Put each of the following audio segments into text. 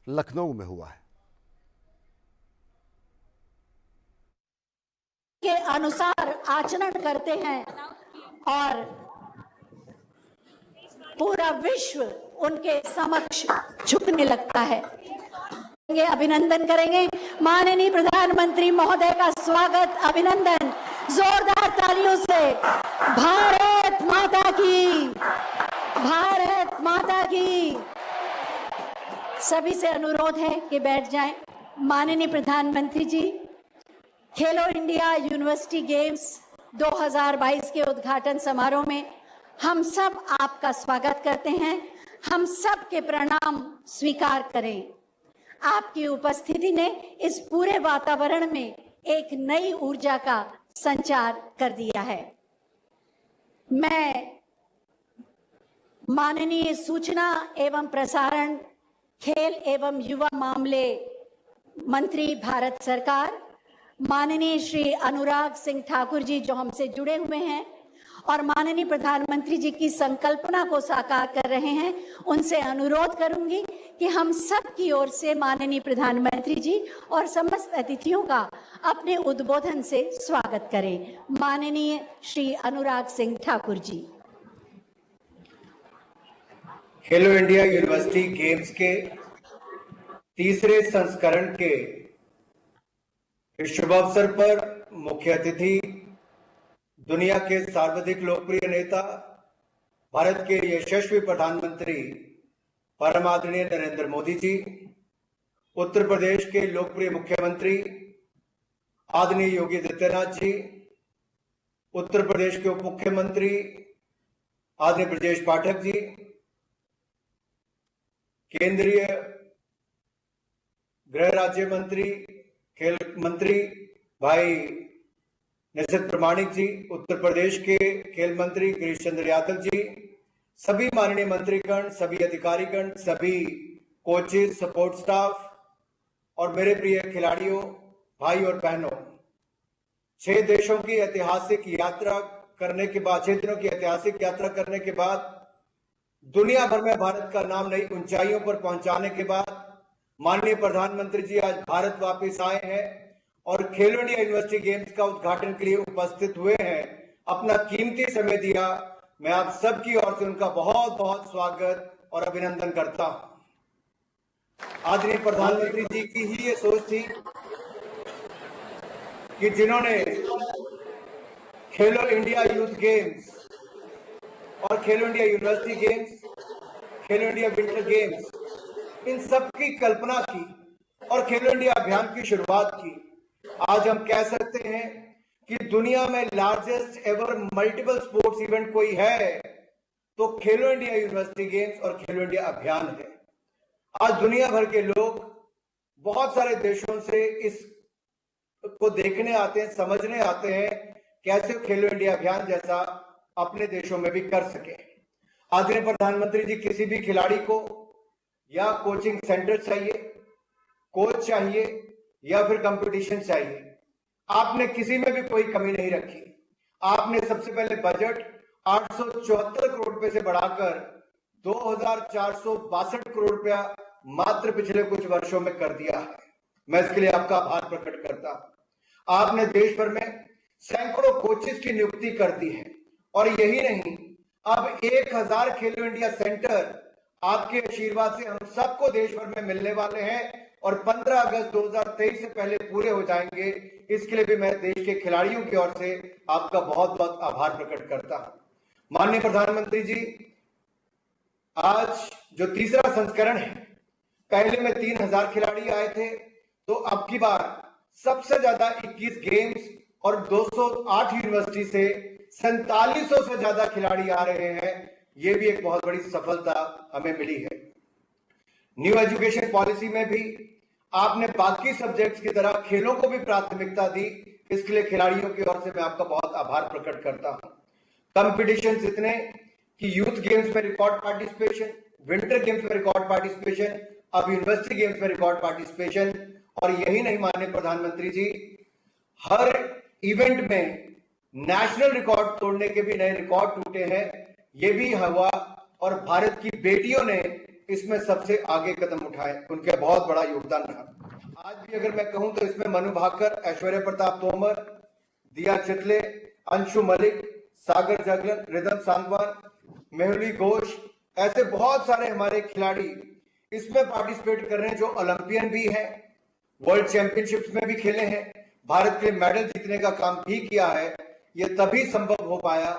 लखनऊ में हुआ है। के अनुसार आचरण करते हैं और पूरा विश्व उनके समक्ष झुकने लगता है। अभिनंदन करेंगे माननीय प्रधानमंत्री महोदय का स्वागत, अभिनंदन जोरदार तालियों से। भारत माता की, भारत माता की। सभी से अनुरोध है कि बैठ जाएं। माननीय प्रधानमंत्री जी, खेलो इंडिया यूनिवर्सिटी गेम्स 2022 के उद्घाटन समारोह में हम सब आपका स्वागत करते हैं। हम सब के प्रणाम स्वीकार करें। आपकी उपस्थिति ने इस पूरे वातावरण में एक नई ऊर्जा का संचार कर दिया है। मैं माननीय सूचना एवं प्रसारण, खेल एवं युवा मामले मंत्री भारत सरकार, माननीय श्री अनुराग सिंह ठाकुर जी जो हमसे जुड़े हुए हैं और माननीय प्रधानमंत्री जी की संकल्पना को साकार कर रहे हैं, उनसे अनुरोध करूंगी कि हम सब की ओर से माननीय प्रधानमंत्री जी और समस्त अतिथियों का अपने उद्बोधन से स्वागत करें। माननीय श्री अनुराग सिंह ठाकुर जी। खेलो इंडिया यूनिवर्सिटी गेम्स के तीसरे संस्करण के शुभ अवसर पर मुख्य अतिथि दुनिया के सर्वाधिक लोकप्रिय नेता, भारत के यशस्वी प्रधानमंत्री परम आदरणीय नरेंद्र मोदी जी, उत्तर प्रदेश के लोकप्रिय मुख्यमंत्री आदरणीय योगी आदित्यनाथ जी, उत्तर प्रदेश के उप मुख्यमंत्री आदरणीय ब्रजेश पाठक जी, केंद्रीय गृह राज्य मंत्री, खेल मंत्री भाई निशित प्रमाणिक जी, उत्तर प्रदेश के खेल मंत्री गिरीश चंद्र यादव जी, सभी माननीय मंत्रीगण, सभी अधिकारीगण, सभी कोचेस, सपोर्ट स्टाफ और मेरे प्रिय खिलाड़ियों, भाई और बहनों, 6 देशों की ऐतिहासिक यात्रा करने के बाद, 6 दिनों की ऐतिहासिक यात्रा करने के बाद, दुनिया भर में भारत का नाम नई ऊंचाइयों पर पहुंचाने के बाद माननीय प्रधानमंत्री जी आज भारत वापस आए हैं और खेलो इंडिया यूनिवर्सिटी गेम्स का उद्घाटन के लिए उपस्थित हुए हैं, अपना कीमती समय दिया। मैं आप सबकी ओर से उनका बहुत बहुत स्वागत और अभिनंदन करता हूं। आदरणीय प्रधानमंत्री जी की ही ये सोच थी कि जिन्होंने खेलो इंडिया यूथ गेम्स और खेलो इंडिया यूनिवर्सिटी गेम्स, खेलो इंडिया विंटर गेम्स, इन सब की कल्पना की और खेलो इंडिया अभियान की शुरुआत की। आज हम कह सकते हैं कि दुनिया में largest ever multiple sports event कोई है तो खेलो इंडिया यूनिवर्सिटी गेम्स और खेलो इंडिया अभियान है। आज दुनिया भर के लोग बहुत सारे देशों से इस को देखने आते हैं, समझने आते हैं कैसे खेलो इंडिया अभियान जैसा अपने देशों में भी कर सके। आदरणीय प्रधानमंत्री जी, किसी भी खिलाड़ी को या कोचिंग सेंटर चाहिए, कोच चाहिए या फिर कंपटीशन चाहिए, आपने किसी में भी कोई कमी नहीं रखी। आपने सबसे पहले बजट 874 करोड़ रुपए से बढ़ाकर 2462 करोड़ रुपया मात्र पिछले कुछ वर्षों में कर दिया है। मैं इसके लिए आपका आभार प्रकट करता हूं। आपने देश भर में सैकड़ों कोचेस की नियुक्ति कर दी है और यही नहीं, अब 1000 खेलो इंडिया सेंटर आपके आशीर्वाद से हम सबको देश भर में मिलने वाले हैं और 15 अगस्त 2023 से पहले पूरे हो जाएंगे। इसके लिए भी मैं देश के खिलाड़ियों की ओर से आपका बहुत बहुत आभार प्रकट करता हूं। माननीय प्रधानमंत्री जी, आज जो तीसरा संस्करण है, पहले में 3000 खिलाड़ी आए थे, तो अब की बार सबसे ज्यादा 21 गेम्स और 208 यूनिवर्सिटी से 4700 से ज्यादा खिलाड़ी आ रहे हैं। ये भी एक बहुत बड़ी सफलता हमें मिली है। न्यू एजुकेशन पॉलिसी में भी आपने बाकी सब्जेक्ट्स की तरह खेलों को भी प्राथमिकता दी। इसके लिए खिलाड़ियों की ओर से मैं आपका बहुत आभार प्रकट करता हूं। कंपटीशंस इतने कि यूथ गेम्स में रिकॉर्ड पार्टिसिपेशन, विंटर गेम्स में रिकॉर्ड पार्टिसिपेशन, अब यूनिवर्सिटी गेम्स में रिकॉर्ड पार्टिसिपेशन। और यही नहीं माननीय प्रधानमंत्री जी, हर इवेंट में नेशनल रिकॉर्ड तोड़ने के भी नए रिकॉर्ड टूटे हैं। ये भी हुआ और भारत की बेटियों ने इसमें सबसे आगे कदम उठाए, उनके बहुत बड़ा योगदान रहा। आज भी अगर मैं कहूं तो इसमें मनु भाकर, ऐश्वर्या प्रताप तोमर, दिया चितले, अंशु मलिक, सागर जागलन, रिदम सांगवान, मेहुली घोष, ऐसे बहुत सारे हमारे खिलाड़ी इसमें पार्टिसिपेट कर रहे हैं जो ओलंपियन भी हैं, वर्ल्ड चैंपियनशिप्स में भी खेले हैं, भारत के लिए मेडल जीतने का काम भी किया है। ये तभी संभव हो पाया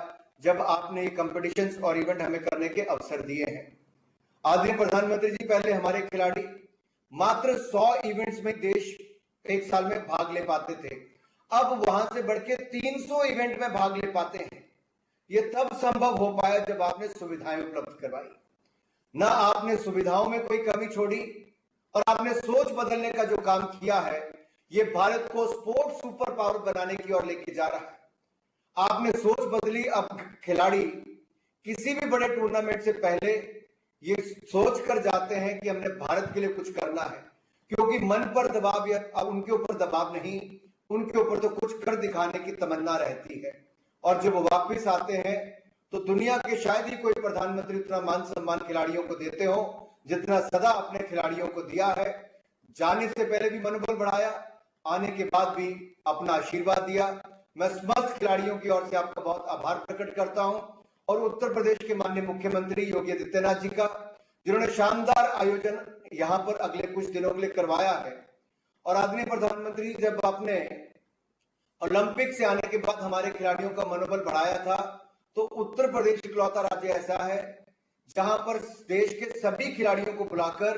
जब आपने ये कंपटीशंस और इवेंट हमें करने के अवसर दिए हैं। आदरणीय प्रधानमंत्री जी, पहले हमारे खिलाड़ी मात्र 100 इवेंट्स में देश एक साल में भाग ले पाते थे, अब वहां से बढ़ के 300 इवेंट में भाग ले पाते हैं। ये तब संभव हो पाया जब आपने सुविधाएं उपलब्ध करवाई। ना आपने सुविधाओं में कोई कमी छोड़ी और आपने सोच बदलने का जो काम किया है, ये भारत को स्पोर्ट्स सुपर पावर बनाने की ओर लेके जा रहा है। आपने सोच बदली, अब खिलाड़ी किसी भी बड़े टूर्नामेंट से पहले ये सोच कर जाते हैं कि हमने भारत के लिए कुछ करना है, क्योंकि मन पर दबाव या अब उनके ऊपर दबाव नहीं, उनके ऊपर तो कुछ कर दिखाने की तमन्ना रहती है। और जब वो वापस आते हैं तो दुनिया के शायद ही कोई प्रधानमंत्री उतना मान सम्मान खिलाड़ियों को देते हो जितना सदा अपने खिलाड़ियों को दिया है। जाने से पहले भी मनोबल बढ़ाया, आने के बाद भी अपना आशीर्वाद दिया। मैं समस्त खिलाड़ियों की ओर से आपका बहुत आभार प्रकट करता हूं और उत्तर प्रदेश के माननीय मुख्यमंत्री योगी आदित्यनाथ जी का, जिन्होंने शानदार आयोजन यहां पर अगले कुछ दिनों के लिए करवाया है। और आदरणीय प्रधानमंत्री, जब आपने ओलंपिक से आने के बाद हमारे खिलाड़ियों का मनोबल बढ़ाया था, तो उत्तर प्रदेश इकलौता राज्य ऐसा है जहां पर देश के सभी खिलाड़ियों को बुलाकर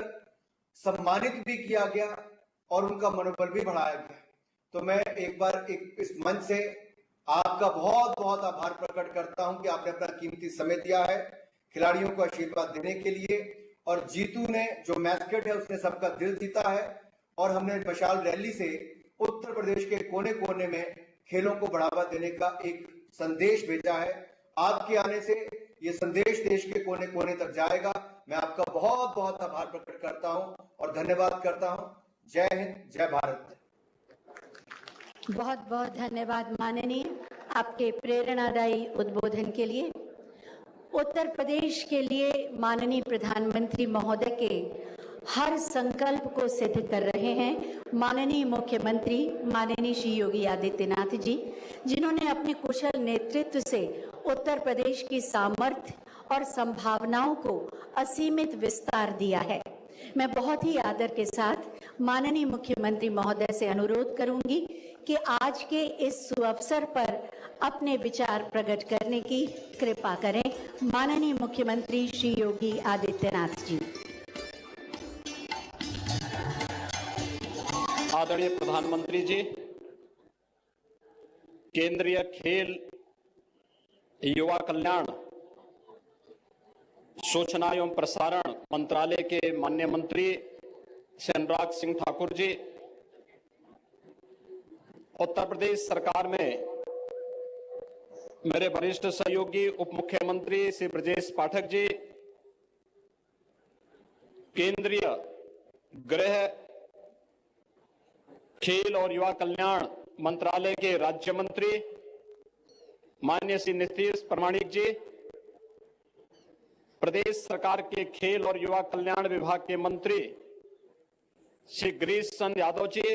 सम्मानित भी किया गया और उनका मनोबल भी बढ़ाया गया। तो मैं एक बार इस मंच से आपका बहुत बहुत आभार प्रकट करता हूं कि आपने अपना कीमती समय दिया है खिलाड़ियों को आशीर्वाद देने के लिए। और जीतू ने जो मैस्केट है उसने सबका दिल जीता है और हमने मशाल रैली से उत्तर प्रदेश के कोने कोने में खेलों को बढ़ावा देने का एक संदेश भेजा है। आपके आने से ये संदेश देश के कोने कोने तक जाएगा। मैं आपका बहुत बहुत आभार प्रकट करता हूं और धन्यवाद करता हूं। जय हिंद, जय भारत। बहुत बहुत धन्यवाद माननीय, आपके प्रेरणादायी उद्बोधन के लिए। उत्तर प्रदेश के लिए माननीय प्रधानमंत्री महोदय के हर संकल्प को सिद्ध कर रहे हैं माननीय मुख्यमंत्री माननीय श्री योगी आदित्यनाथ जी, जिन्होंने अपने कुशल नेतृत्व से उत्तर प्रदेश की सामर्थ्य और संभावनाओं को असीमित विस्तार दिया है। मैं बहुत ही आदर के साथ माननीय मुख्यमंत्री महोदय से अनुरोध करूंगी कि आज के इस सुअवसर पर अपने विचार प्रकट करने की कृपा करें। माननीय मुख्यमंत्री श्री योगी आदित्यनाथ जी। आदरणीय प्रधानमंत्री जी, केंद्रीय खेल युवा कल्याण सूचना एवं प्रसारण मंत्रालय के माननीय मंत्री श्री अनुराग सिंह ठाकुर जी, उत्तर प्रदेश सरकार में मेरे वरिष्ठ सहयोगी उप मुख्यमंत्री श्री ब्रजेश पाठक जी, केंद्रीय गृह खेल और युवा कल्याण मंत्रालय के राज्य मंत्री माननीय श्री नीतीश प्रामाणिक जी, प्रदेश सरकार के खेल और युवा कल्याण विभाग के मंत्री श्री गिरीश चंद्र यादव जी,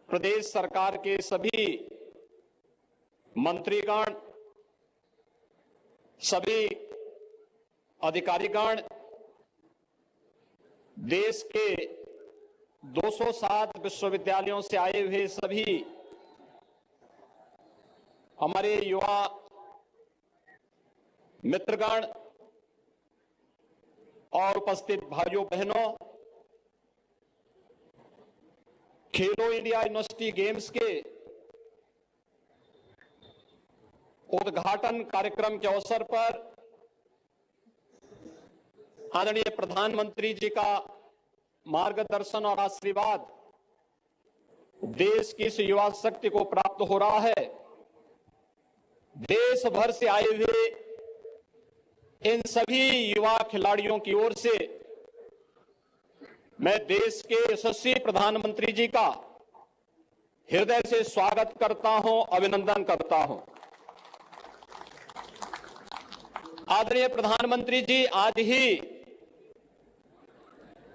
प्रदेश सरकार के सभी मंत्रीगण, सभी अधिकारीगण, देश के 207 विश्वविद्यालयों से आए हुए सभी हमारे युवा मित्रगण और उपस्थित भाइयों बहनों, खेलो इंडिया यूनिवर्सिटी गेम्स के उद्घाटन कार्यक्रम के अवसर पर आदरणीय प्रधानमंत्री जी का मार्गदर्शन और आशीर्वाद देश की इस युवा शक्ति को प्राप्त हो रहा है। देश भर से आए हुए इन सभी युवा खिलाड़ियों की ओर से मैं देश के यशस्वी प्रधानमंत्री जी का हृदय से स्वागत करता हूं, अभिनंदन करता हूं। आदरणीय प्रधानमंत्री जी आज ही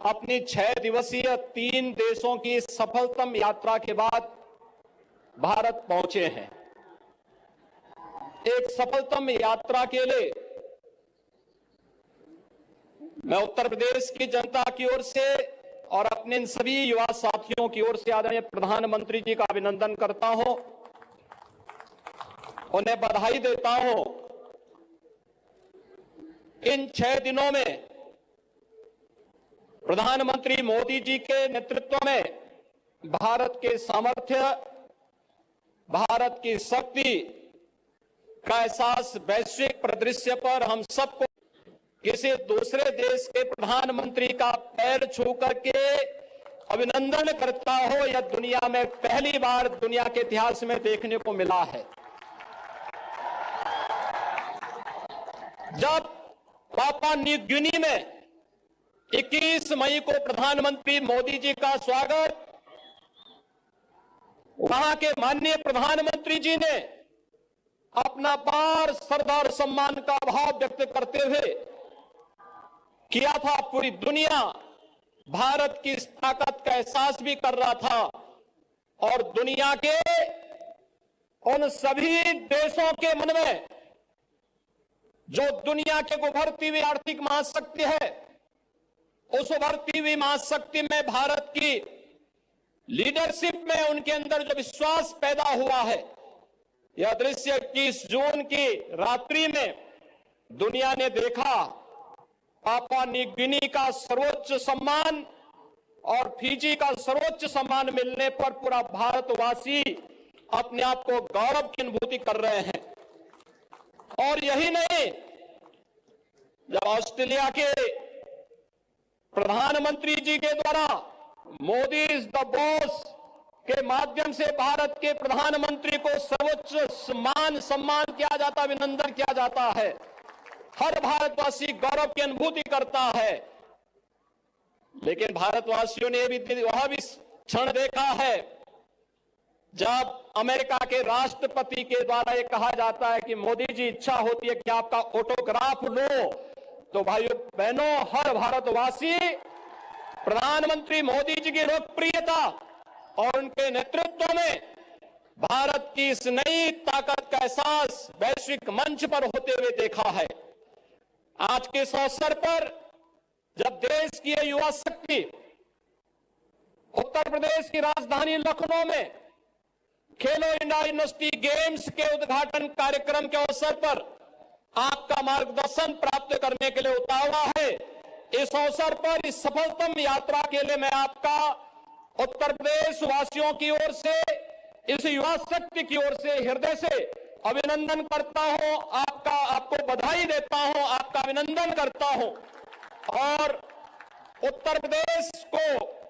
अपनी 6 दिवसीय 3 देशों की सफलतम यात्रा के बाद भारत पहुंचे हैं। एक सफलतम यात्रा के लिए मैं उत्तर प्रदेश की जनता की ओर से और अपने इन सभी युवा साथियों की ओर से आदरणीय प्रधानमंत्री जी का अभिनंदन करता हूं, उन्हें बधाई देता हूं। इन 6 दिनों में प्रधानमंत्री मोदी जी के नेतृत्व में भारत के सामर्थ्य, भारत की शक्ति का एहसास वैश्विक परिदृश्य पर हम सबको किसी दूसरे देश के प्रधानमंत्री का पैर छू करके अभिनंदन करता हो, यह दुनिया में पहली बार दुनिया के इतिहास में देखने को मिला है। जब पापुआ न्यू गिनी में 21 मई को प्रधानमंत्री मोदी जी का स्वागत वहां के माननीय प्रधानमंत्री जी ने अपना पार श्रद्धा और सम्मान का भाव व्यक्त करते हुए किया था, पूरी दुनिया भारत की इस ताकत का एहसास भी कर रहा था और दुनिया के उन सभी देशों के मन में जो दुनिया के उभरती हुई आर्थिक महाशक्ति है, उस उभरती हुई महाशक्ति में भारत की लीडरशिप में उनके अंदर जो विश्वास पैदा हुआ है, यह दृश्य 21 जून की रात्रि में दुनिया ने देखा। पापुआ न्यू गिनी का सर्वोच्च सम्मान और फिजी का सर्वोच्च सम्मान मिलने पर पूरा भारतवासी अपने आप को गौरव की अनुभूति कर रहे हैं। और यही नहीं, जब ऑस्ट्रेलिया के प्रधानमंत्री जी के द्वारा मोदी इज द बॉस के माध्यम से भारत के प्रधानमंत्री को सर्वोच्च सम्मान किया जाता, अभिनंदन किया जाता है, हर भारतवासी गौरव की अनुभूति करता है। लेकिन भारतवासियों ने वह भी क्षण देखा है जब अमेरिका के राष्ट्रपति के द्वारा यह कहा जाता है कि मोदी जी इच्छा होती है कि आपका ऑटोग्राफ लो, तो भाइयों बहनों हर भारतवासी प्रधानमंत्री मोदी जी की लोकप्रियता और उनके नेतृत्व में भारत की इस नई ताकत का एहसास वैश्विक मंच पर होते हुए देखा है। आज के इस अवसर पर जब देश की यह युवा शक्ति उत्तर प्रदेश की राजधानी लखनऊ में खेलो इंडिया यूनिवर्सिटी गेम्स के उद्घाटन कार्यक्रम के अवसर पर आपका मार्गदर्शन प्राप्त करने के लिए उतावला है, इस अवसर पर इस सफलतम यात्रा के लिए मैं आपका उत्तर प्रदेश वासियों की ओर से, इस युवा शक्ति की ओर से हृदय से अभिनंदन करता हूं, आपको बधाई देता हूं, आपका अभिनंदन करता हूं और उत्तर प्रदेश को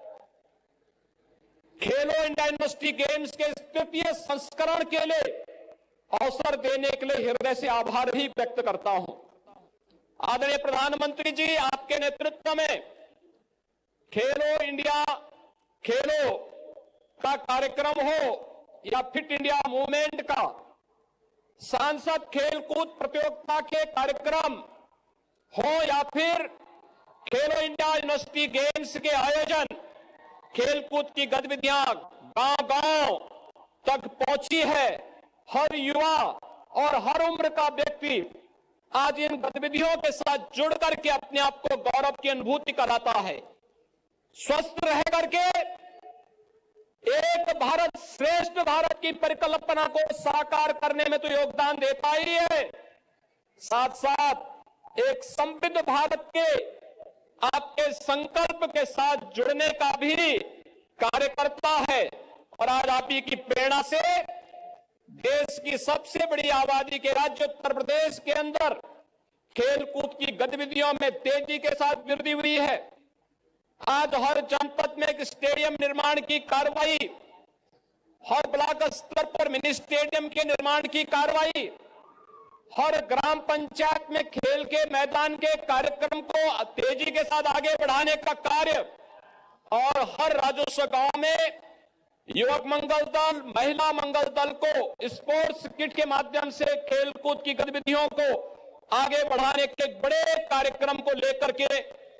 खेलो इंडिया यूनिवर्सिटी गेम्स के तृतीय संस्करण के लिए अवसर देने के लिए हृदय से आभार भी व्यक्त करता हूं। आदरणीय प्रधानमंत्री जी, आपके नेतृत्व में खेलो इंडिया खेलो का कार्यक्रम हो या फिट इंडिया मूवमेंट का सांसद खेलकूद प्रतियोगिता के कार्यक्रम हो या फिर खेलो इंडिया यूनिवर्सिटी गेम्स के आयोजन, खेलकूद की गतिविधियां गांव-गांव तक पहुंची है। हर युवा और हर उम्र का व्यक्ति आज इन गतिविधियों के साथ जुड़ करके अपने आप को गौरव की अनुभूति कराता है। स्वस्थ रह करके एक भारत श्रेष्ठ भारत की परिकल्पना को साकार करने में तो योगदान देता ही है, साथ साथ एक समृद्ध भारत के आपके संकल्प के साथ जुड़ने का भी कार्य करता है। और आज आप ही की प्रेरणा से देश की सबसे बड़ी आबादी के राज्य उत्तर प्रदेश के अंदर खेलकूद की गतिविधियों में तेजी के साथ वृद्धि हुई है। आज हर जनपद में एक स्टेडियम निर्माण की कार्रवाई, हर ब्लॉक स्तर पर मिनी स्टेडियम के निर्माण की कार्रवाई, हर ग्राम पंचायत में खेल के मैदान के कार्यक्रम को तेजी के साथ आगे बढ़ाने का कार्य और हर राजस्व गांव में युवक मंगल दल, महिला मंगल दल को स्पोर्ट्स किट के माध्यम से खेलकूद की गतिविधियों को आगे बढ़ाने के एक बड़े कार्यक्रम को लेकर के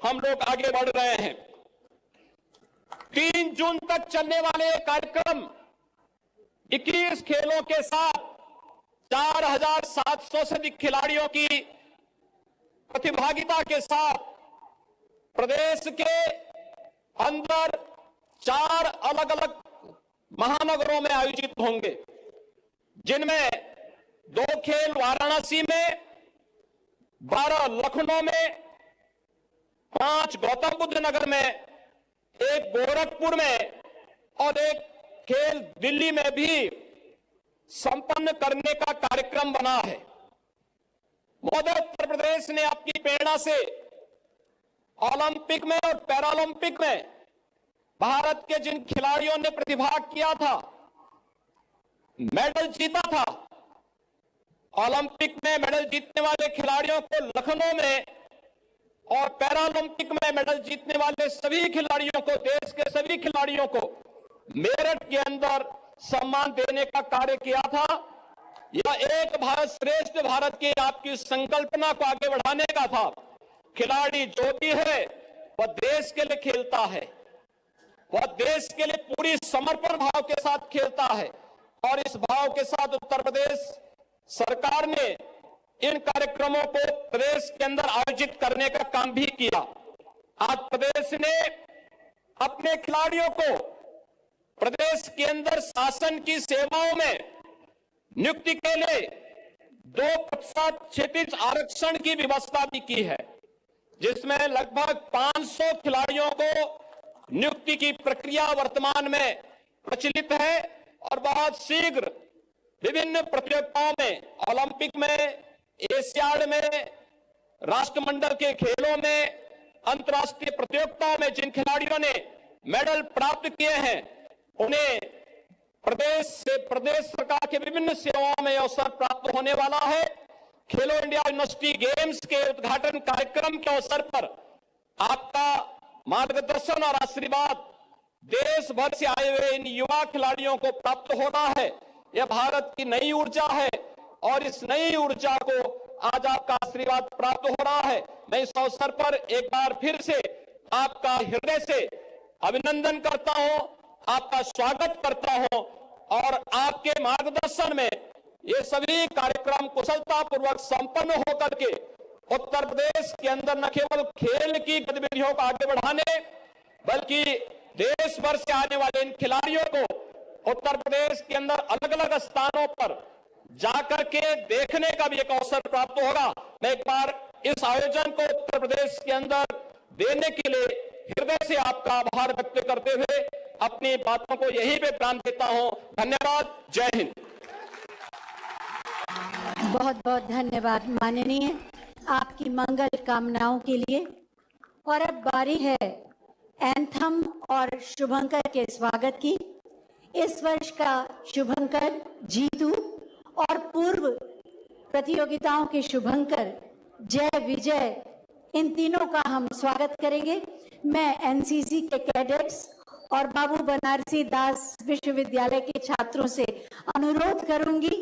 हम लोग आगे बढ़ रहे हैं। 3 जून तक चलने वाले ये कार्यक्रम 21 खेलों के साथ 4,700 से अधिक खिलाड़ियों की प्रतिभागिता के साथ प्रदेश के अंदर 4 अलग अलग महानगरों में आयोजित होंगे, जिनमें 2 खेल वाराणसी में, 12 लखनऊ में, 5 गौतम बुद्ध नगर में, 1 गोरखपुर में और 1 खेल दिल्ली में भी संपन्न करने का कार्यक्रम बना है। महोदय, उत्तर प्रदेश ने आपकी प्रेरणा से ओलंपिक में और पैरालंपिक में भारत के जिन खिलाड़ियों ने प्रतिभाग किया था, मेडल जीता था, ओलंपिक में मेडल जीतने वाले खिलाड़ियों को लखनऊ में और पैरालंपिक में मेडल जीतने वाले सभी खिलाड़ियों को, देश के सभी खिलाड़ियों को मेरठ के अंदर सम्मान देने का कार्य किया था। यह एक भारत श्रेष्ठ भारत की आपकी संकल्पना को आगे बढ़ाने का था। खिलाड़ी जो भी है वह देश के लिए खेलता है, वह देश के लिए पूरी समर्पण भाव के साथ खेलता है और इस भाव के साथ उत्तर प्रदेश सरकार ने इन कार्यक्रमों को प्रदेश के अंदर आयोजित करने का काम भी किया। आज प्रदेश ने अपने खिलाड़ियों को प्रदेश के अंदर शासन की सेवाओं में नियुक्ति के लिए 2% क्षितिज आरक्षण की व्यवस्था भी की है, जिसमें लगभग 500 खिलाड़ियों को नियुक्ति की प्रक्रिया वर्तमान में प्रचलित है और बहुत शीघ्र विभिन्न प्रतियोगिताओं में, ओलंपिक में, एशियाड में, राष्ट्रमंडल के खेलों में, अंतर्राष्ट्रीय प्रतियोगिताओं में जिन खिलाड़ियों ने मेडल प्राप्त किए हैं उन्हें प्रदेश सरकार के विभिन्न सेवाओं में अवसर प्राप्त होने वाला है। खेलो इंडिया यूनिवर्सिटी गेम्स के उद्घाटन कार्यक्रम के अवसर पर आपका मार्गदर्शन और आशीर्वाद देश भर से आए हुए इन युवा खिलाड़ियों को प्राप्त हो रहा है। यह भारत की नई ऊर्जा है और इस नई ऊर्जा को आज आपका आशीर्वाद प्राप्त हो रहा है। मैं इस अवसर पर एक बार फिर से आपका हृदय से अभिनंदन करता हूं, आपका स्वागत करता हूं और आपके मार्गदर्शन में ये सभी कार्यक्रम कुशलतापूर्वक संपन्न होकर के उत्तर प्रदेश के अंदर न केवल खेल की गतिविधियों को आगे बढ़ाने बल्कि देश भर से आने वाले इन खिलाड़ियों को उत्तर प्रदेश के अंदर अलग अलग स्थानों पर जाकर के देखने का भी एक अवसर प्राप्त होगा। मैं एक बार इस आयोजन को उत्तर प्रदेश के अंदर देने के लिए हृदय से आपका आभार व्यक्त करते हुए अपनी बातों को यहीं पे विराम देता हूं। धन्यवाद। जय हिंद। बहुत बहुत धन्यवाद माननीय, आपकी मंगल कामनाओं के लिए। और अब बारी है एंथम और शुभंकर के स्वागत की। इस वर्ष का शुभंकर जीतू और पूर्व प्रतियोगिताओं के शुभंकर जय विजय, इन तीनों का हम स्वागत करेंगे। मैं एनसीसी के कैडेट्स और बाबू बनारसी दास विश्वविद्यालय के छात्रों से अनुरोध करूंगी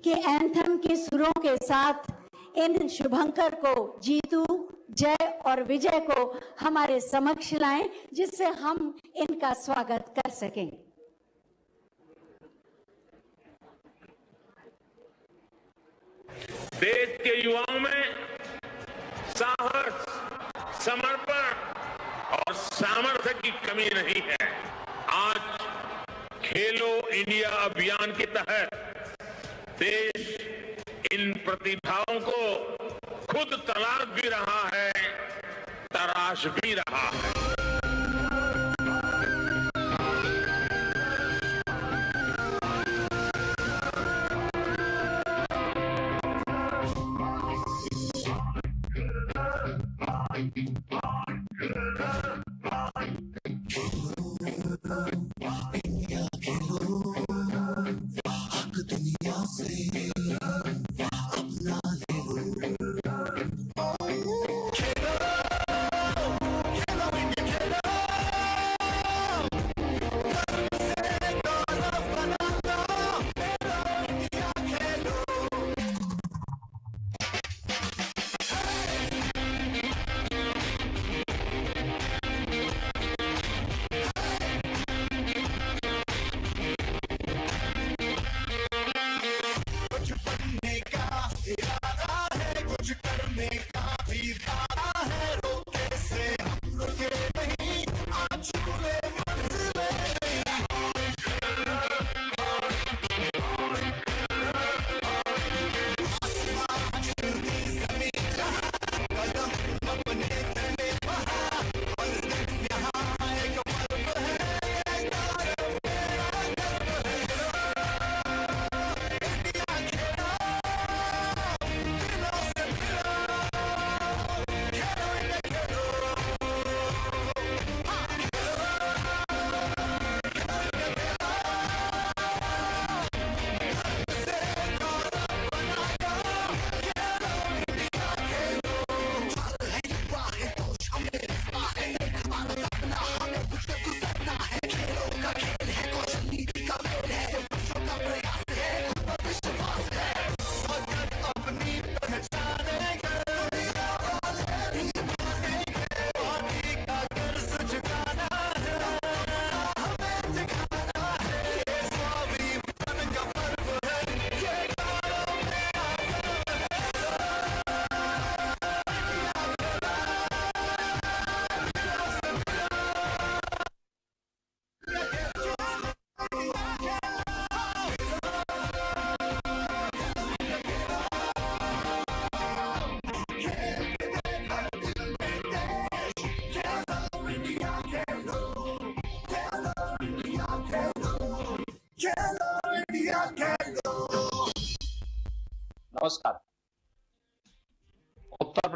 कि एंथम के सुरों के साथ इन शुभंकर को, जीतू, जय और विजय को हमारे समक्ष लाएं, जिससे हम इनका स्वागत कर सकें। देश के युवाओं में साहस, समर्पण और सामर्थ्य की कमी नहीं है। आज खेलो इंडिया अभियान के तहत देश इन प्रतिभाओं को खुद तलाश भी रहा है, तराश भी रहा है।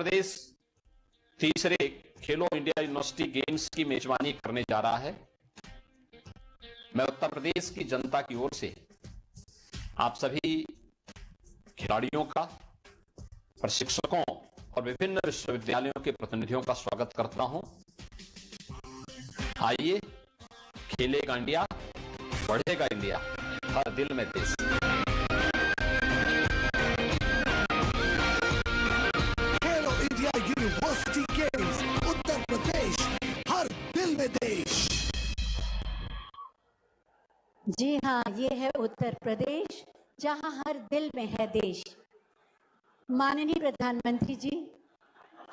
प्रदेश तीसरे खेलो इंडिया यूनिवर्सिटी गेम्स की मेजबानी करने जा रहा है। मैं उत्तर प्रदेश की जनता की ओर से आप सभी खिलाड़ियों का, प्रशिक्षकों और विभिन्न विश्वविद्यालयों के प्रतिनिधियों का स्वागत करता हूं। आइए, खेलेगा इंडिया, बढ़ेगा इंडिया, हर दिल में देश। खेलो India university games, Uttar Pradesh, हर दिल में देश। जी हाँ, ये है उत्तर प्रदेश, जहां हर दिल में है देश। माननीय प्रधानमंत्री जी,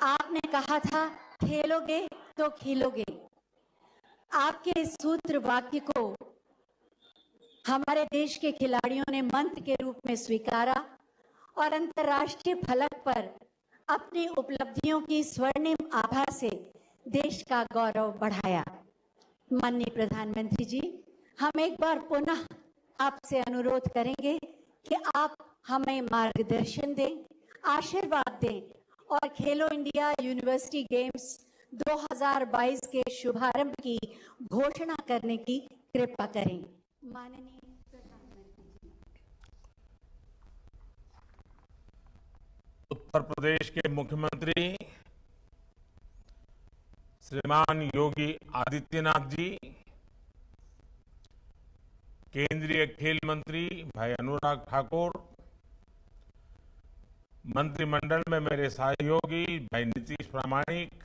आपने कहा था खेलोगे तो खिलोगे। आपके इस सूत्र वाक्य को हमारे देश के खिलाड़ियों ने मंत्र के रूप में स्वीकारा और अंतर्राष्ट्रीय फलक पर अपनी उपलब्धियों की स्वर्णिम आभा से देश का गौरव बढ़ाया। माननीय प्रधानमंत्री जी, हम एक बार पुनः आपसे अनुरोध करेंगे कि आप हमें मार्गदर्शन दें, आशीर्वाद दें और खेलो इंडिया यूनिवर्सिटी गेम्स 2022 के शुभारंभ की घोषणा करने की कृपा करें। माननीय प्रधानमंत्री जी। उत्तर प्रदेश के मुख्यमंत्री श्रीमान योगी आदित्यनाथ जी, केंद्रीय खेल मंत्री भाई अनुराग ठाकुर, मंत्रिमंडल में मेरे सहयोगी भाई नीतीश प्रामाणिक,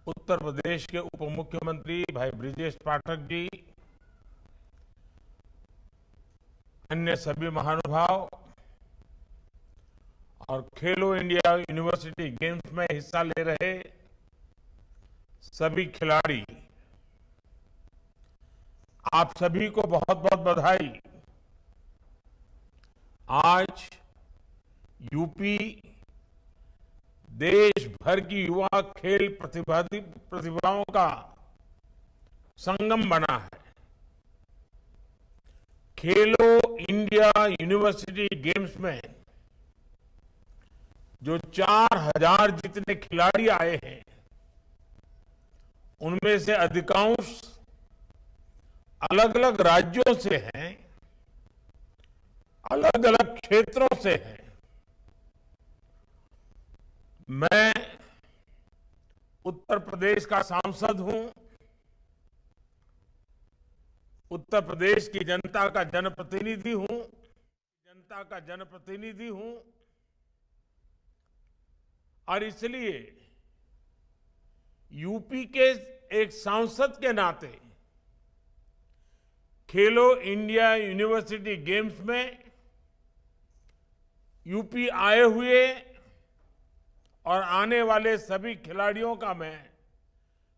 उत्तर प्रदेश के उप मुख्यमंत्री भाई ब्रिजेश पाठक जी, अन्य सभी महानुभाव और खेलो इंडिया यूनिवर्सिटी गेम्स में हिस्सा ले रहे सभी खिलाड़ी, आप सभी को बहुत बहुत बधाई। आज यूपी देश भर की युवा खेल प्रतिभाओं का संगम बना है। खेलो इंडिया यूनिवर्सिटी गेम्स में जो 4000 जितने खिलाड़ी आए हैं, उनमें से अधिकांश अलग अलग राज्यों से हैं, अलग अलग क्षेत्रों से हैं। मैं उत्तर प्रदेश का सांसद हूं, उत्तर प्रदेश की जनता का जनप्रतिनिधि हूं और इसलिए यूपी के एक सांसद के नाते खेलो इंडिया यूनिवर्सिटी गेम्स में यूपी आए हुए और आने वाले सभी खिलाड़ियों का मैं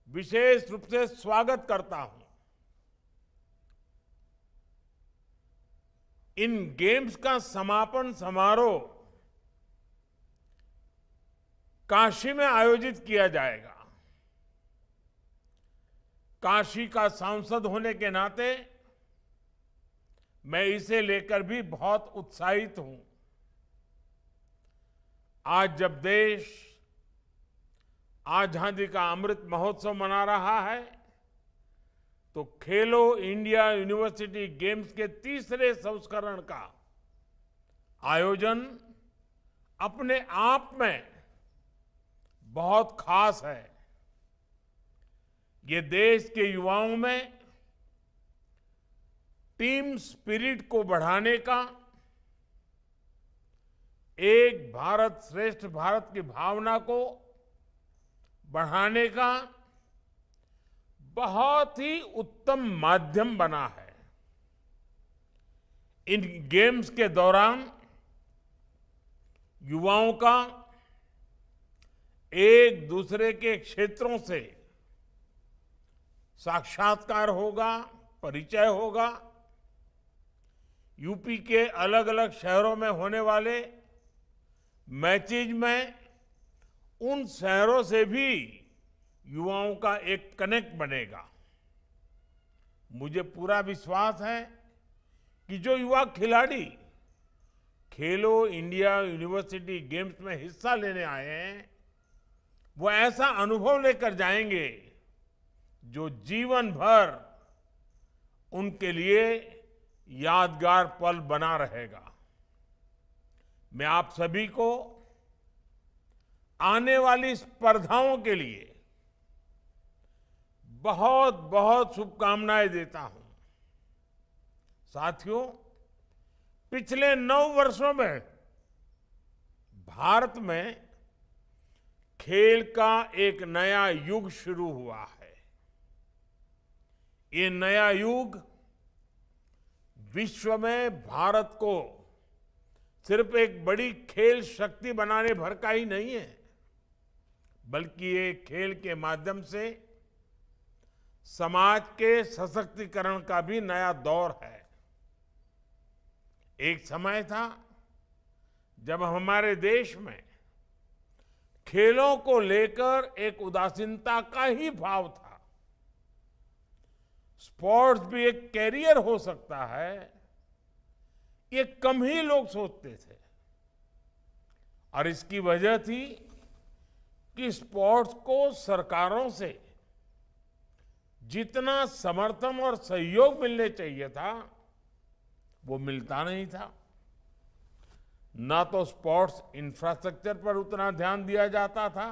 विशेष रूप से स्वागत करता हूं। इन गेम्स का समापन समारोह काशी में आयोजित किया जाएगा। काशी का सांसद होने के नाते मैं इसे लेकर भी बहुत उत्साहित हूं। आज जब देश आजादी का अमृत महोत्सव मना रहा है, तो खेलो इंडिया यूनिवर्सिटी गेम्स के तीसरे संस्करण का आयोजन अपने आप में बहुत खास है। ये देश के युवाओं में टीम स्पिरिट को बढ़ाने का, एक भारत श्रेष्ठ भारत की भावना को बढ़ाने का बहुत ही उत्तम माध्यम बना है। इन गेम्स के दौरान युवाओं का एक दूसरे के क्षेत्रों से साक्षात्कार होगा, परिचय होगा। यूपी के अलग अलग शहरों में होने वाले मैचेज में उन शहरों से भी युवाओं का एक कनेक्ट बनेगा। मुझे पूरा विश्वास है कि जो युवा खिलाड़ी खेलो इंडिया यूनिवर्सिटी गेम्स में हिस्सा लेने आए हैं, वो ऐसा अनुभव लेकर जाएंगे जो जीवन भर उनके लिए यादगार पल बना रहेगा। मैं आप सभी को आने वाली स्पर्धाओं के लिए बहुत बहुत शुभकामनाएं देता हूं। साथियों, पिछले 9 वर्षों में भारत में खेल का एक नया युग शुरू हुआ है। ये नया युग विश्व में भारत को सिर्फ एक बड़ी खेल शक्ति बनाने भर का ही नहीं है, बल्कि ये खेल के माध्यम से समाज के सशक्तिकरण का भी नया दौर है। एक समय था जब हमारे देश में खेलों को लेकर एक उदासीनता का ही भाव था। स्पोर्ट्स भी एक कैरियर हो सकता है, ये कम ही लोग सोचते थे। और इसकी वजह थी कि स्पोर्ट्स को सरकारों से जितना समर्थन और सहयोग मिलने चाहिए था, वो मिलता नहीं था। ना तो स्पोर्ट्स इंफ्रास्ट्रक्चर पर उतना ध्यान दिया जाता था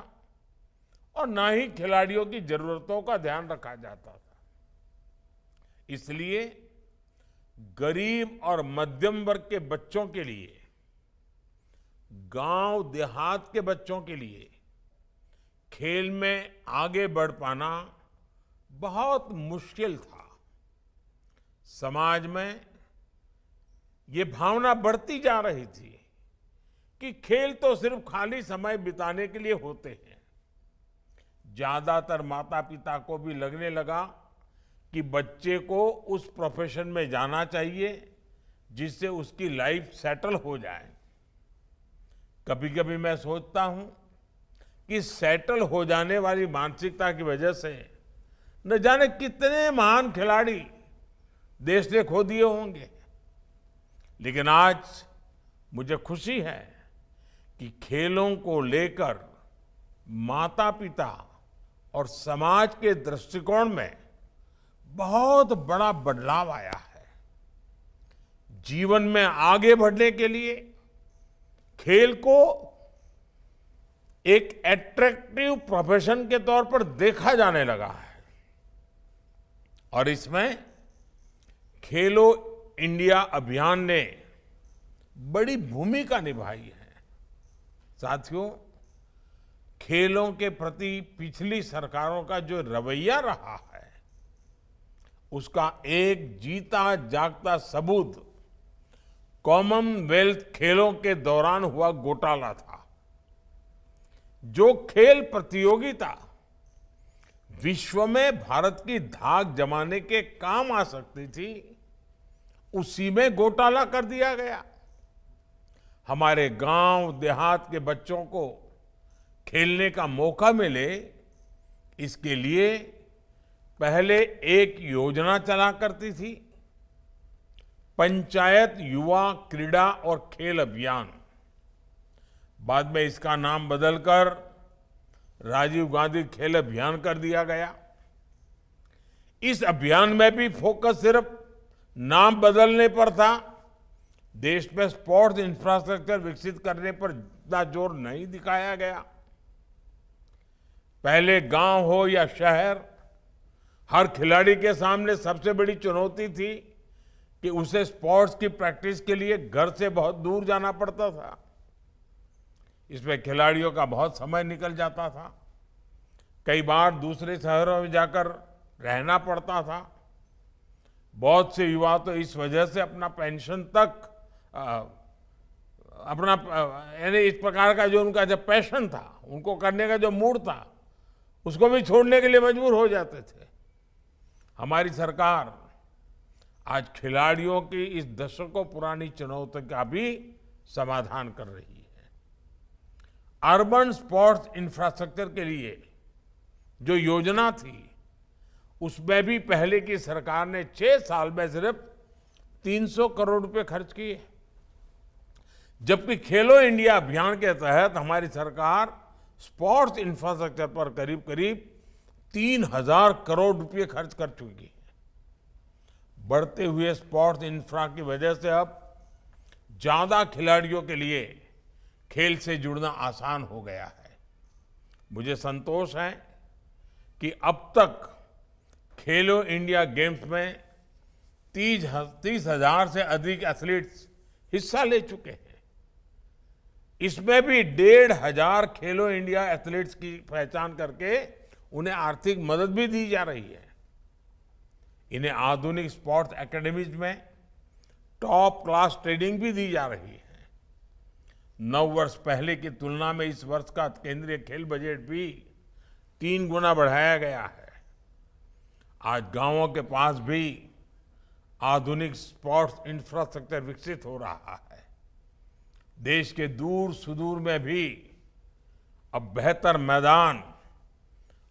और ना ही खिलाड़ियों की जरूरतों का ध्यान रखा जाता था। इसलिए गरीब और मध्यम वर्ग के बच्चों के लिए, गांव देहात के बच्चों के लिए खेल में आगे बढ़ पाना बहुत मुश्किल था। समाज में ये भावना बढ़ती जा रही थी कि खेल तो सिर्फ खाली समय बिताने के लिए होते हैं। ज्यादातर माता पिता को भी लगने लगा कि बच्चे को उस प्रोफेशन में जाना चाहिए जिससे उसकी लाइफ सेटल हो जाए। कभी कभी मैं सोचता हूं कि सेटल हो जाने वाली मानसिकता की वजह से न जाने कितने महान खिलाड़ी देश ने खो दिए होंगे। लेकिन आज मुझे खुशी है कि खेलों को लेकर माता पिता और समाज के दृष्टिकोण में बहुत बड़ा बदलाव आया है। जीवन में आगे बढ़ने के लिए खेल को एक एट्रैक्टिव प्रोफेशन के तौर पर देखा जाने लगा है और इसमें खेलो इंडिया अभियान ने बड़ी भूमिका निभाई है। साथियों, खेलों के प्रति पिछली सरकारों का जो रवैया रहा है, उसका एक जीता जागता सबूत कॉमनवेल्थ खेलों के दौरान हुआ घोटाला था। जो खेल प्रतियोगिता विश्व में भारत की धाक जमाने के काम आ सकती थी, उसी में घोटाला कर दिया गया। हमारे गांव देहात के बच्चों को खेलने का मौका मिले, इसके लिए पहले एक योजना चला करती थी, पंचायत युवा क्रीड़ा और खेल अभियान। बाद में इसका नाम बदलकर राजीव गांधी खेल अभियान कर दिया गया। इस अभियान में भी फोकस सिर्फ नाम बदलने पर था। देश में स्पोर्ट्स इंफ्रास्ट्रक्चर विकसित करने पर इतना जोर नहीं दिखाया गया। पहले गांव हो या शहर, हर खिलाड़ी के सामने सबसे बड़ी चुनौती थी कि उसे स्पोर्ट्स की प्रैक्टिस के लिए घर से बहुत दूर जाना पड़ता था। इसमें खिलाड़ियों का बहुत समय निकल जाता था। कई बार दूसरे शहरों में जाकर रहना पड़ता था। बहुत से युवा तो इस वजह से अपना पेंशन तक यानी इस प्रकार का जो उनका जब पैशन था, उनको करने का जो मूड था, उसको भी छोड़ने के लिए मजबूर हो जाते थे। हमारी सरकार आज खिलाड़ियों की इस दशकों पुरानी चुनौती का भी समाधान कर रही है। अर्बन स्पोर्ट्स इंफ्रास्ट्रक्चर के लिए जो योजना थी, उसमें भी पहले की सरकार ने 6 साल में सिर्फ 300 करोड़ रुपए खर्च किए। जबकि खेलो इंडिया अभियान के तहत हमारी सरकार स्पोर्ट्स इंफ्रास्ट्रक्चर पर करीब करीब 3,000 करोड़ रुपए खर्च कर चुकी है। बढ़ते हुए स्पोर्ट्स इंफ्रा की वजह से अब ज्यादा खिलाड़ियों के लिए खेल से जुड़ना आसान हो गया है। मुझे संतोष है कि अब तक खेलो इंडिया गेम्स में 30,000 से अधिक एथलीट्स हिस्सा ले चुके हैं। इसमें भी 1,500 खेलो इंडिया एथलीट्स की पहचान करके उन्हें आर्थिक मदद भी दी जा रही है। इन्हें आधुनिक स्पोर्ट्स एकेडमीज में टॉप क्लास ट्रेनिंग भी दी जा रही है। 9 वर्ष पहले की तुलना में इस वर्ष का केंद्रीय खेल बजट भी 3 गुना बढ़ाया गया है। आज गांवों के पास भी आधुनिक स्पोर्ट्स इंफ्रास्ट्रक्चर विकसित हो रहा है। देश के दूर सुदूर में भी अब बेहतर मैदान,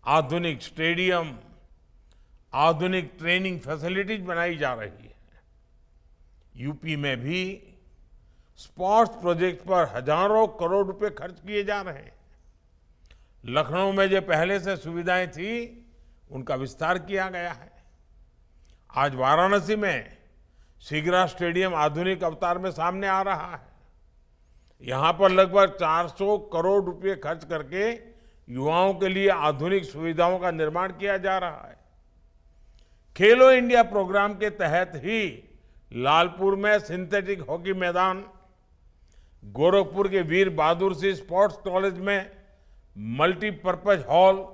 आधुनिक स्टेडियम, आधुनिक ट्रेनिंग फैसिलिटीज बनाई जा रही है। यूपी में भी स्पोर्ट्स प्रोजेक्ट पर हजारों करोड़ रुपए खर्च किए जा रहे हैं। लखनऊ में जो पहले से सुविधाएं थी उनका विस्तार किया गया है। आज वाराणसी में शिग्रा स्टेडियम आधुनिक अवतार में सामने आ रहा है। यहां पर लगभग 400 करोड़ रुपए खर्च करके युवाओं के लिए आधुनिक सुविधाओं का निर्माण किया जा रहा है। खेलो इंडिया प्रोग्राम के तहत ही लालपुर में सिंथेटिक हॉकी मैदान, गोरखपुर के वीर बहादुर सिंह स्पोर्ट्स कॉलेज में मल्टीपर्पज हॉल,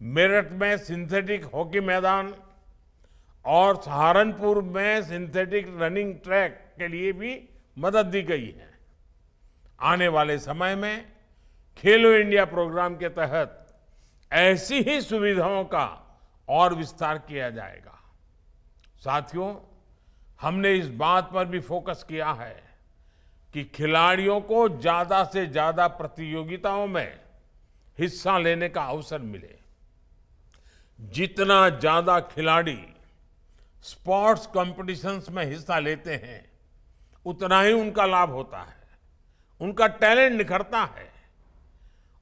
मेरठ में सिंथेटिक हॉकी मैदान और सहारनपुर में सिंथेटिक रनिंग ट्रैक के लिए भी मदद दी गई है। आने वाले समय में खेलो इंडिया प्रोग्राम के तहत ऐसी ही सुविधाओं का और विस्तार किया जाएगा। साथियों, हमने इस बात पर भी फोकस किया है कि खिलाड़ियों को ज्यादा से ज्यादा प्रतियोगिताओं में हिस्सा लेने का अवसर मिले। जितना ज्यादा खिलाड़ी स्पोर्ट्स कॉम्पिटिशन्स में हिस्सा लेते हैं उतना ही उनका लाभ होता है, उनका टैलेंट निखरता है।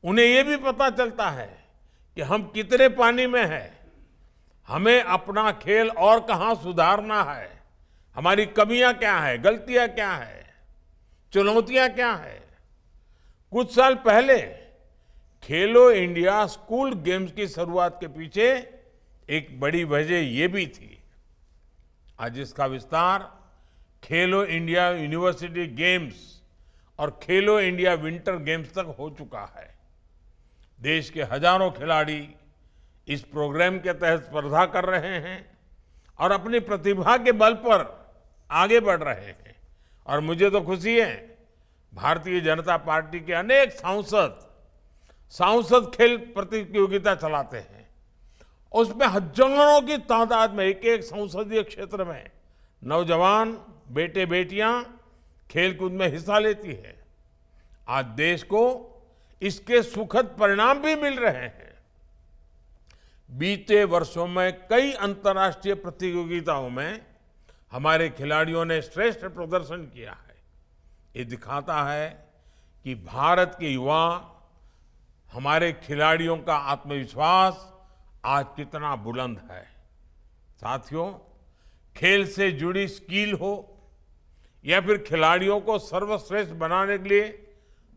उन्हें यह भी पता चलता है कि हम कितने पानी में हैं, हमें अपना खेल और कहां सुधारना है, हमारी कमियां क्या है, गलतियां क्या है, चुनौतियां क्या है। कुछ साल पहले खेलो इंडिया स्कूल गेम्स की शुरुआत के पीछे एक बड़ी वजह यह भी थी। आज इसका विस्तार खेलो इंडिया यूनिवर्सिटी गेम्स और खेलो इंडिया विंटर गेम्स तक हो चुका है। देश के हजारों खिलाड़ी इस प्रोग्राम के तहत स्पर्धा कर रहे हैं और अपनी प्रतिभा के बल पर आगे बढ़ रहे हैं। और मुझे तो खुशी है, भारतीय जनता पार्टी के अनेक सांसद खेल प्रतियोगिता चलाते हैं। उसमें हजारों की तादाद में एक एक संसदीय क्षेत्र में नौजवान बेटे बेटियां खेलकूद में हिस्सा लेती है। आज देश को इसके सुखद परिणाम भी मिल रहे हैं। बीते वर्षों में कई अंतर्राष्ट्रीय प्रतियोगिताओं में हमारे खिलाड़ियों ने श्रेष्ठ प्रदर्शन किया है। ये दिखाता है कि भारत के युवा, हमारे खिलाड़ियों का आत्मविश्वास आज कितना बुलंद है। साथियों, खेल से जुड़ी स्किल हो या फिर खिलाड़ियों को सर्वश्रेष्ठ बनाने के लिए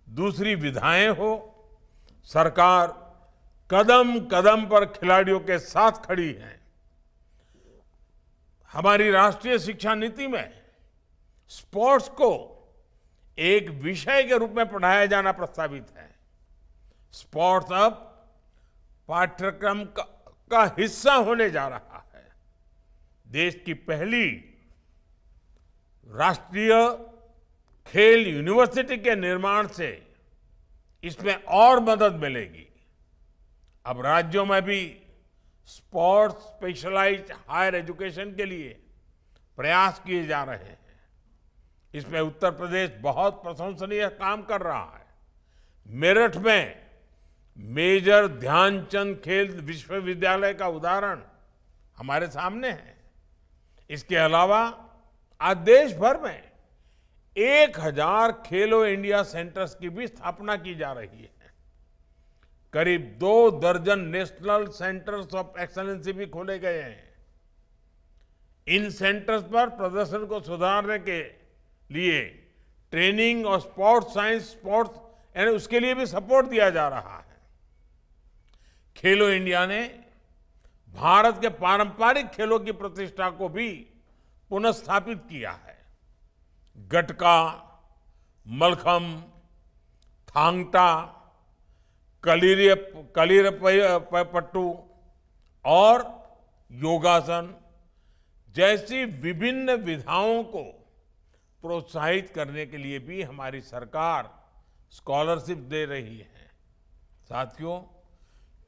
दूसरी विधाएं हो, सरकार कदम कदम पर खिलाड़ियों के साथ खड़ी है। हमारी राष्ट्रीय शिक्षा नीति में स्पोर्ट्स को एक विषय के रूप में पढ़ाया जाना प्रस्तावित है। स्पोर्ट्स अब पाठ्यक्रम का हिस्सा होने जा रहा है। देश की पहली राष्ट्रीय खेल यूनिवर्सिटी के निर्माण से इसमें और मदद मिलेगी। अब राज्यों में भी स्पोर्ट्स स्पेशलाइज्ड हायर एजुकेशन के लिए प्रयास किए जा रहे हैं। इसमें उत्तर प्रदेश बहुत प्रशंसनीय काम कर रहा है। मेरठ में मेजर ध्यानचंद खेल विश्वविद्यालय का उदाहरण हमारे सामने है। इसके अलावा आज देश भर में 1000 खेलो इंडिया सेंटर्स की भी स्थापना की जा रही है। करीब 2 दर्जन नेशनल सेंटर्स ऑफ एक्सीलेंस भी खोले गए हैं। इन सेंटर्स पर प्रदर्शन को सुधारने के लिए ट्रेनिंग और स्पोर्ट्स साइंस स्पोर्ट्स यानी उसके लिए भी सपोर्ट दिया जा रहा है। खेलो इंडिया ने भारत के पारंपरिक खेलों की प्रतिष्ठा को भी पुनर्स्थापित किया है। गटका, मलखम, थांग टा, कलीरपट्टू और योगासन जैसी विभिन्न विधाओं को प्रोत्साहित करने के लिए भी हमारी सरकार स्कॉलरशिप दे रही है। साथियों,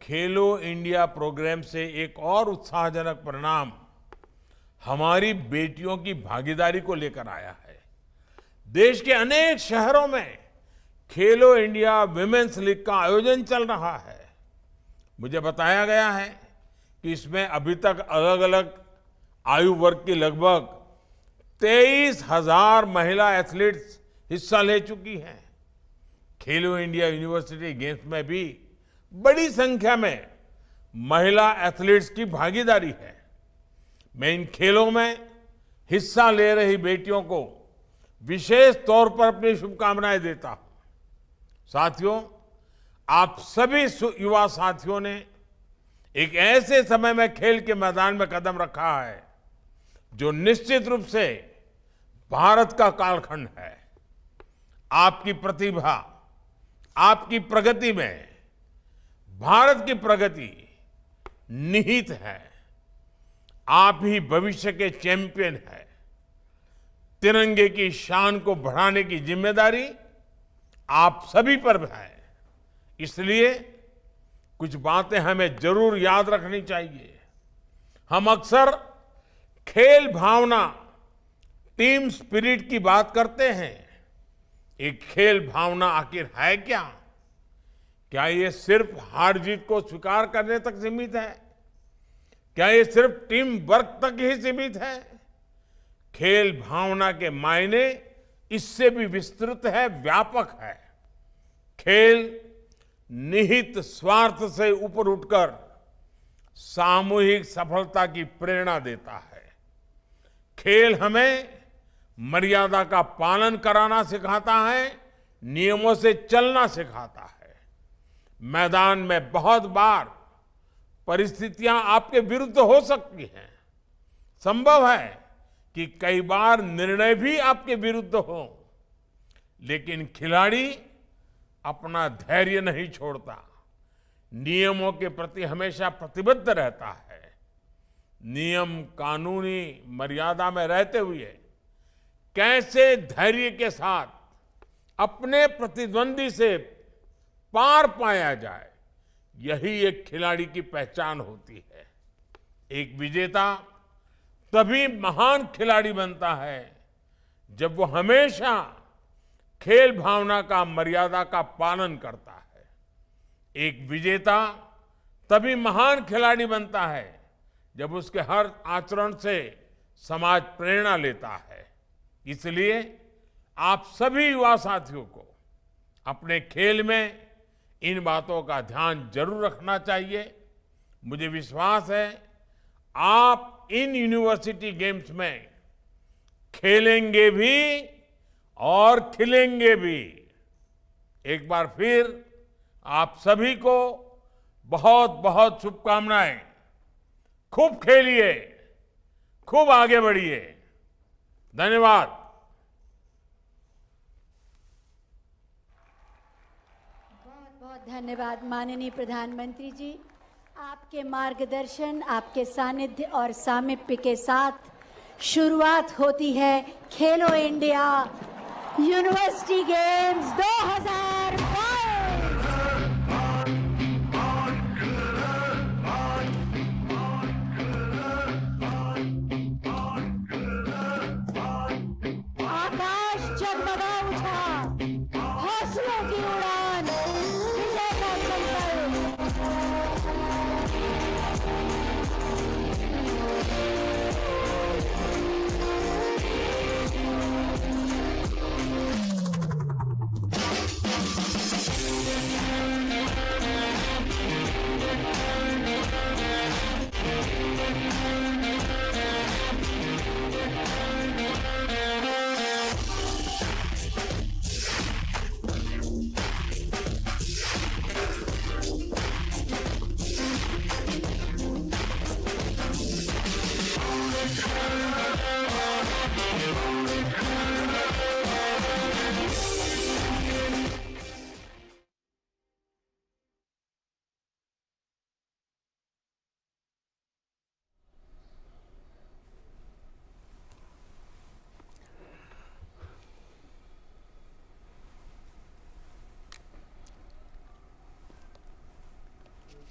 खेलो इंडिया प्रोग्राम से एक और उत्साहजनक परिणाम हमारी बेटियों की भागीदारी को लेकर आया है। देश के अनेक शहरों में खेलो इंडिया विमेंस लीग का आयोजन चल रहा है। मुझे बताया गया है कि इसमें अभी तक अलग अलग आयु वर्ग की लगभग 23,000 महिला एथलीट्स हिस्सा ले चुकी हैं। खेलो इंडिया यूनिवर्सिटी गेम्स में भी बड़ी संख्या में महिला एथलीट्स की भागीदारी है। मैं इन खेलों में हिस्सा ले रही बेटियों को विशेष तौर पर अपनी शुभकामनाएं देता हूं। साथियों, आप सभी युवा साथियों ने एक ऐसे समय में खेल के मैदान में कदम रखा है जो निश्चित रूप से भारत का कालखंड है। आपकी प्रतिभा, आपकी प्रगति में भारत की प्रगति निहित है। आप ही भविष्य के चैंपियन हैं। तिरंगे की शान को बढ़ाने की जिम्मेदारी आप सभी पर है। इसलिए कुछ बातें हमें जरूर याद रखनी चाहिए। हम अक्सर खेल भावना, टीम स्पिरिट की बात करते हैं। एक खेल भावना आखिर है क्या? क्या ये सिर्फ हार जीत को स्वीकार करने तक सीमित है? क्या ये सिर्फ टीम वर्क तक ही सीमित है? खेल भावना के मायने इससे भी विस्तृत है, व्यापक है। खेल निहित स्वार्थ से ऊपर उठकर सामूहिक सफलता की प्रेरणा देता है। खेल हमें मर्यादा का पालन कराना सिखाता है, नियमों से चलना सिखाता है। मैदान में बहुत बार परिस्थितियां आपके विरुद्ध हो सकती हैं। संभव है कि कई बार निर्णय भी आपके विरुद्ध हो, लेकिन खिलाड़ी अपना धैर्य नहीं छोड़ता, नियमों के प्रति हमेशा प्रतिबद्ध रहता है। नियम, कानूनी मर्यादा में रहते हुए कैसे धैर्य के साथ अपने प्रतिद्वंदी से पार पाया जाए, यही एक खिलाड़ी की पहचान होती है। एक विजेता तभी महान खिलाड़ी बनता है जब वो हमेशा खेल भावना का, मर्यादा का पालन करता है। एक विजेता तभी महान खिलाड़ी बनता है जब उसके हर आचरण से समाज प्रेरणा लेता है। इसलिए आप सभी युवा साथियों को अपने खेल में इन बातों का ध्यान जरूर रखना चाहिए। मुझे विश्वास है आप इन यूनिवर्सिटी गेम्स में खेलेंगे भी और खिलेंगे भी। एक बार फिर आप सभी को बहुत बहुत शुभकामनाएं। खूब खेलिए, खूब आगे बढ़िए। धन्यवाद। बहुत बहुत धन्यवाद माननीय प्रधानमंत्री जी। आपके मार्गदर्शन, आपके सानिध्य और सामीप्य के साथ शुरुआत होती है खेलो इंडिया यूनिवर्सिटी गेम्स 2022।